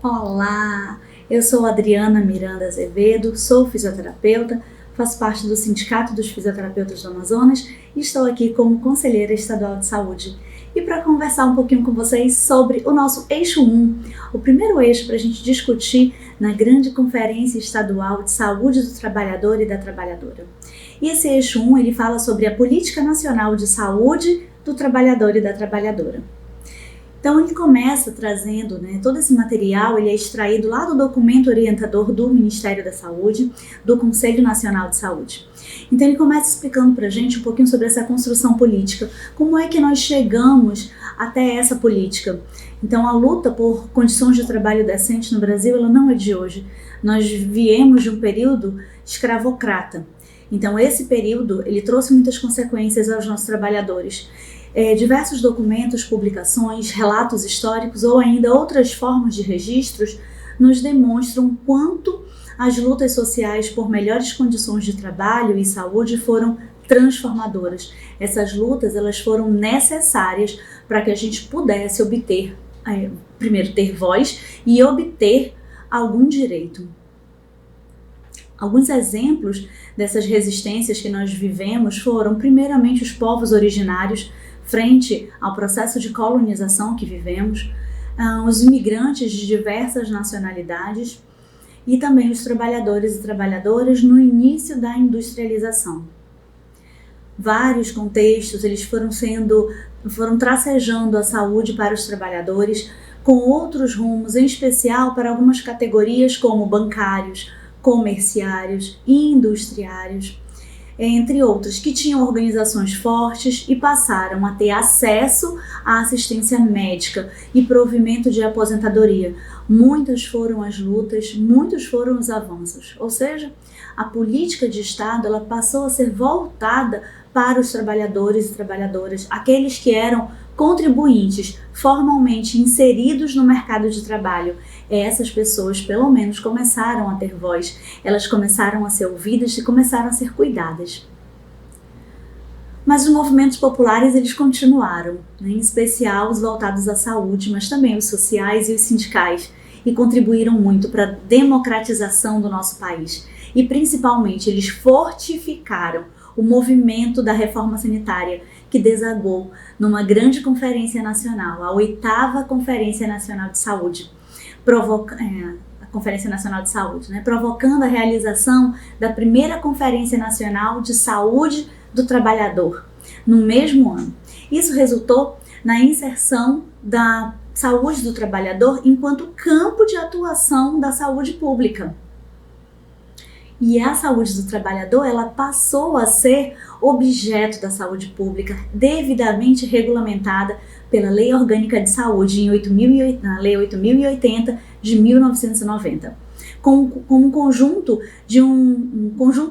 Olá, eu sou Adriana Miranda Azevedo, sou fisioterapeuta, faço parte do Sindicato dos Fisioterapeutas do Amazonas e estou aqui como conselheira estadual de saúde. E para conversar um pouquinho com vocês sobre o nosso eixo 1, o primeiro eixo para a gente discutir na grande conferência estadual de saúde do trabalhador e da trabalhadora. E esse eixo 1, ele fala sobre a política nacional de saúde do trabalhador e da trabalhadora. Então ele começa trazendo, todo esse material, ele é extraído lá do documento orientador do Ministério da Saúde, do Conselho Nacional de Saúde. Então ele começa explicando para a gente um pouquinho sobre essa construção política, como é que nós chegamos até essa política. Então a luta por condições de trabalho decente no Brasil, ela não é de hoje. Nós viemos de um período escravocrata. Então esse período, ele trouxe muitas consequências aos nossos trabalhadores. Diversos documentos, publicações, relatos históricos ou ainda outras formas de registros nos demonstram quanto as lutas sociais por melhores condições de trabalho e saúde foram transformadoras. Essas lutas, elas foram necessárias para que a gente pudesse obter, primeiro ter voz e obter algum direito. Alguns exemplos dessas resistências que nós vivemos foram, primeiramente, os povos originários, frente ao processo de colonização que vivemos, os imigrantes de diversas nacionalidades e também os trabalhadores e trabalhadoras no início da industrialização. Vários contextos eles foram tracejando a saúde para os trabalhadores com outros rumos, em especial para algumas categorias como bancários, comerciários e industriários, entre outras, que tinham organizações fortes e passaram a ter acesso à assistência médica e provimento de aposentadoria. Muitas foram as lutas, muitos foram os avanços. Ou seja, a política de Estado ela passou a ser voltada para os trabalhadores e trabalhadoras, aqueles que eram contribuintes formalmente inseridos no mercado de trabalho. Essas pessoas, pelo menos, começaram a ter voz, elas começaram a ser ouvidas e começaram a ser cuidadas. Mas os movimentos populares, eles continuaram, em especial os voltados à saúde, mas também os sociais e os sindicais, e contribuíram muito para a democratização do nosso país. E, principalmente, eles fortificaram o movimento da reforma sanitária, que desagou numa grande conferência nacional, a 8ª Conferência Nacional de Saúde, a Conferência Nacional de Saúde, provocando a realização da primeira Conferência Nacional de Saúde do Trabalhador, no mesmo ano. Isso resultou na inserção da saúde do trabalhador enquanto campo de atuação da saúde pública. E a saúde do trabalhador, ela passou a ser objeto da saúde pública, devidamente regulamentada pela Lei Orgânica de Saúde, na Lei 8.080 de 1990, com um conjunto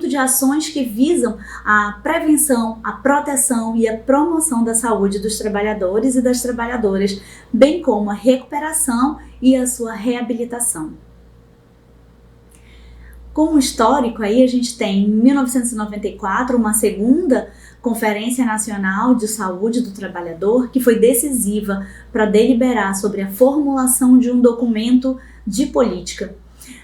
de ações que visam a prevenção, a proteção e a promoção da saúde dos trabalhadores e das trabalhadoras, bem como a recuperação e a sua reabilitação. Como histórico, aí a gente tem em 1994 uma segunda Conferência Nacional de Saúde do Trabalhador, que foi decisiva para deliberar sobre a formulação de um documento de política.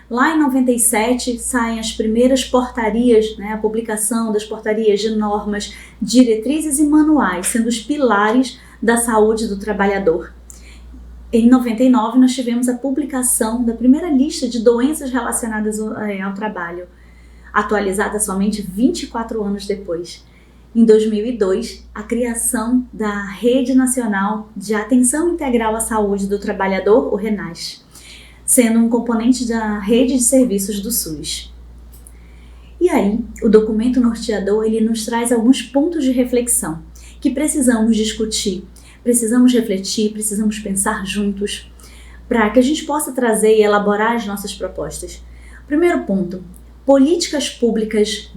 Lá em 97 saem as primeiras portarias, a publicação das portarias de normas, diretrizes e manuais, sendo os pilares da saúde do trabalhador. Em 99, nós tivemos a publicação da primeira lista de doenças relacionadas ao trabalho, atualizada somente 24 anos depois. Em 2002, a criação da Rede Nacional de Atenção Integral à Saúde do Trabalhador, o RENASS, sendo um componente da rede de serviços do SUS. E aí, o documento norteador ele nos traz alguns pontos de reflexão que precisamos discutir. Precisamos refletir, precisamos pensar juntos para que a gente possa trazer e elaborar as nossas propostas. Primeiro ponto, políticas públicas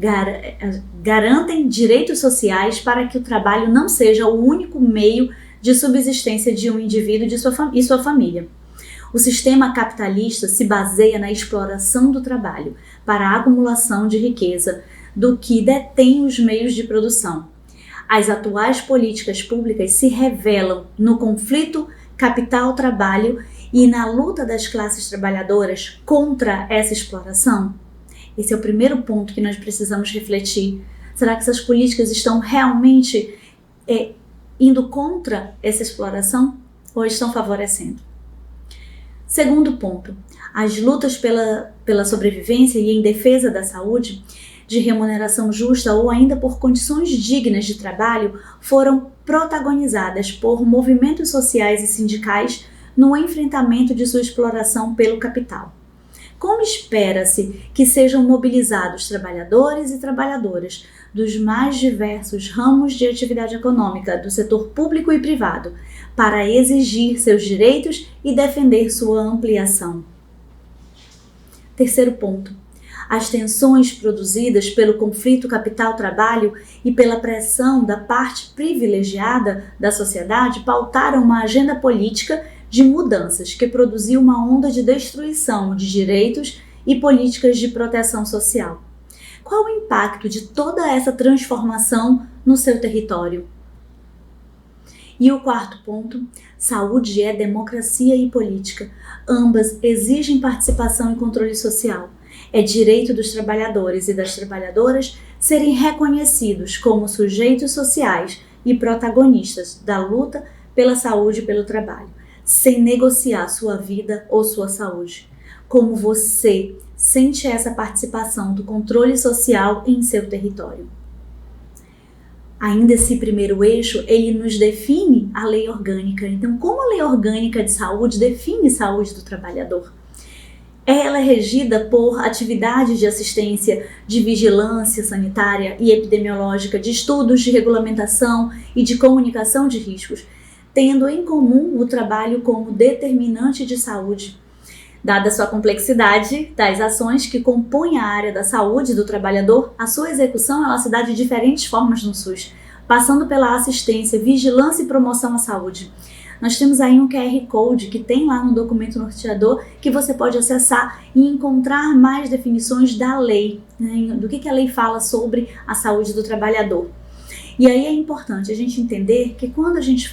garantem direitos sociais para que o trabalho não seja o único meio de subsistência de um indivíduo e sua família. O sistema capitalista se baseia na exploração do trabalho para a acumulação de riqueza do que detém os meios de produção. As atuais políticas públicas se revelam no conflito capital-trabalho e na luta das classes trabalhadoras contra essa exploração? Esse é o primeiro ponto que nós precisamos refletir. Será que essas políticas estão realmente indo contra essa exploração ou estão favorecendo? Segundo ponto, as lutas pela sobrevivência e em defesa da saúde, de remuneração justa ou ainda por condições dignas de trabalho foram protagonizadas por movimentos sociais e sindicais no enfrentamento de sua exploração pelo capital. Como espera-se que sejam mobilizados trabalhadores e trabalhadoras dos mais diversos ramos de atividade econômica do setor público e privado para exigir seus direitos e defender sua ampliação? Terceiro ponto. As tensões produzidas pelo conflito capital-trabalho e pela pressão da parte privilegiada da sociedade pautaram uma agenda política de mudanças que produziu uma onda de destruição de direitos e políticas de proteção social. Qual o impacto de toda essa transformação no seu território? E o quarto ponto, saúde é democracia e política. Ambas exigem participação e controle social. É direito dos trabalhadores e das trabalhadoras serem reconhecidos como sujeitos sociais e protagonistas da luta pela saúde e pelo trabalho, sem negociar sua vida ou sua saúde. Como você sente essa participação do controle social em seu território? Ainda esse primeiro eixo, ele nos define a lei orgânica. Então, como a lei orgânica de saúde define saúde do trabalhador? Ela é regida por atividades de assistência, de vigilância sanitária e epidemiológica, de estudos de regulamentação e de comunicação de riscos, tendo em comum o trabalho como determinante de saúde. Dada sua complexidade das ações que compõem a área da saúde do trabalhador, a sua execução ela se dá de diferentes formas no SUS, passando pela assistência, vigilância e promoção à saúde. Nós temos aí um QR Code que tem lá no documento norteador que você pode acessar e encontrar mais definições da lei, né, do que a lei fala sobre a saúde do trabalhador. E aí é importante a gente entender que quando a gente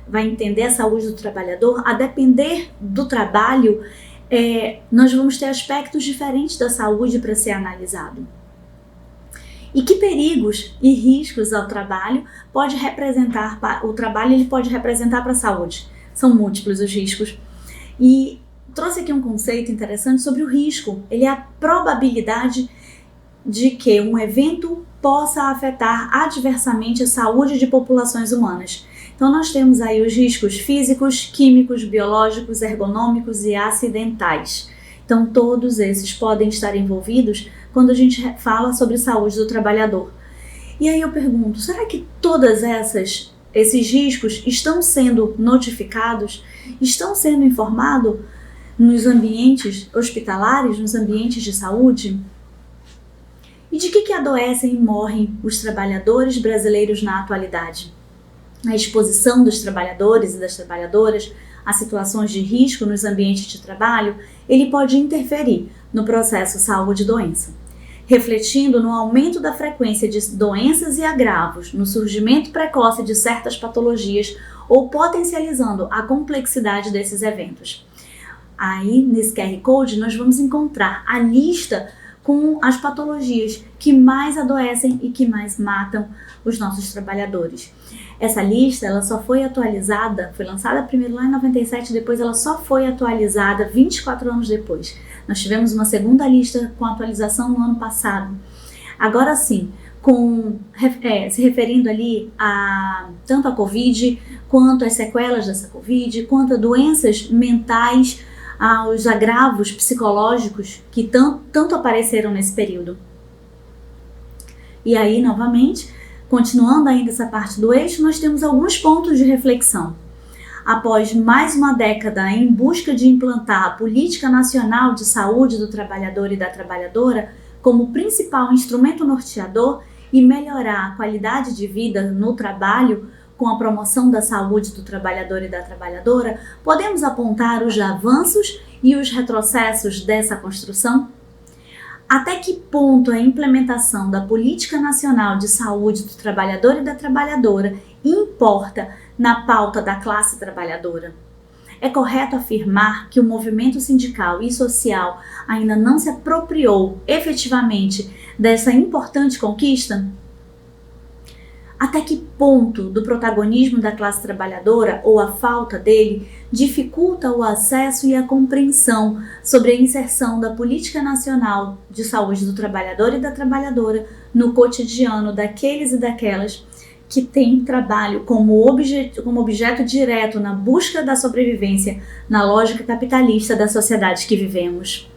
vai entender a saúde do trabalhador, a depender do trabalho, nós vamos ter aspectos diferentes da saúde para ser analisado. E que perigos e riscos ao trabalho pode representar ele pode representar para a saúde? São múltiplos os riscos. E trouxe aqui um conceito interessante sobre o risco. Ele é a probabilidade de que um evento possa afetar adversamente a saúde de populações humanas. Então nós temos aí os riscos físicos, químicos, biológicos, ergonômicos e acidentais. Então todos esses podem estar envolvidos quando a gente fala sobre saúde do trabalhador. E aí eu pergunto, será que todos esses riscos estão sendo notificados, estão sendo informados nos ambientes hospitalares, nos ambientes de saúde? E de que adoecem e morrem os trabalhadores brasileiros na atualidade? A exposição dos trabalhadores e das trabalhadoras a situações de risco nos ambientes de trabalho, ele pode interferir no processo saúde-doença, refletindo no aumento da frequência de doenças e agravos, no surgimento precoce de certas patologias ou potencializando a complexidade desses eventos. Aí, nesse QR Code, nós vamos encontrar a lista com as patologias que mais adoecem e que mais matam os nossos trabalhadores. Essa lista ela só foi atualizada, foi lançada primeiro lá em 97, depois ela só foi atualizada 24 anos depois. Nós tivemos uma segunda lista com atualização no ano passado. Agora sim, se referindo ali tanto a Covid, quanto às sequelas dessa Covid, quanto a doenças mentais, aos agravos psicológicos que tanto apareceram nesse período. E aí, novamente, continuando ainda essa parte do eixo, nós temos alguns pontos de reflexão. Após mais uma década em busca de implantar a Política Nacional de Saúde do Trabalhador e da Trabalhadora como principal instrumento norteador e melhorar a qualidade de vida no trabalho com a promoção da saúde do trabalhador e da trabalhadora, podemos apontar os avanços e os retrocessos dessa construção? Até que ponto a implementação da Política Nacional de Saúde do Trabalhador e da Trabalhadora importa na pauta da classe trabalhadora? É correto afirmar que o movimento sindical e social ainda não se apropriou efetivamente dessa importante conquista? Até que ponto do protagonismo da classe trabalhadora, ou a falta dele, dificulta o acesso e a compreensão sobre a inserção da política nacional de saúde do trabalhador e da trabalhadora no cotidiano daqueles e daquelas que têm trabalho como objeto direto na busca da sobrevivência na lógica capitalista da sociedade que vivemos?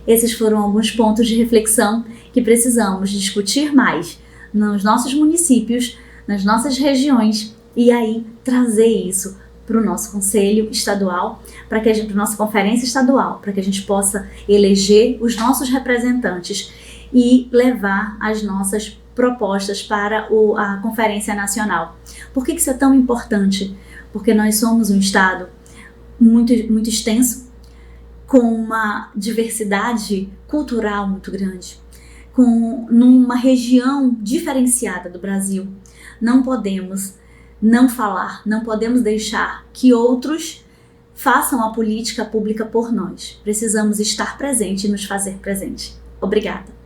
Esses foram alguns pontos de reflexão que precisamos discutir mais nos nossos municípios, nas nossas regiões, e aí trazer isso para o nosso conselho estadual, para a nossa conferência estadual, para que a gente possa eleger os nossos representantes e levar as nossas propostas para a Conferência Nacional. Por que isso é tão importante? Porque nós somos um estado muito, muito extenso, com uma diversidade cultural muito grande, numa região diferenciada do Brasil. Não podemos não falar, não podemos deixar que outros façam a política pública por nós. Precisamos estar presente e nos fazer presente. Obrigada.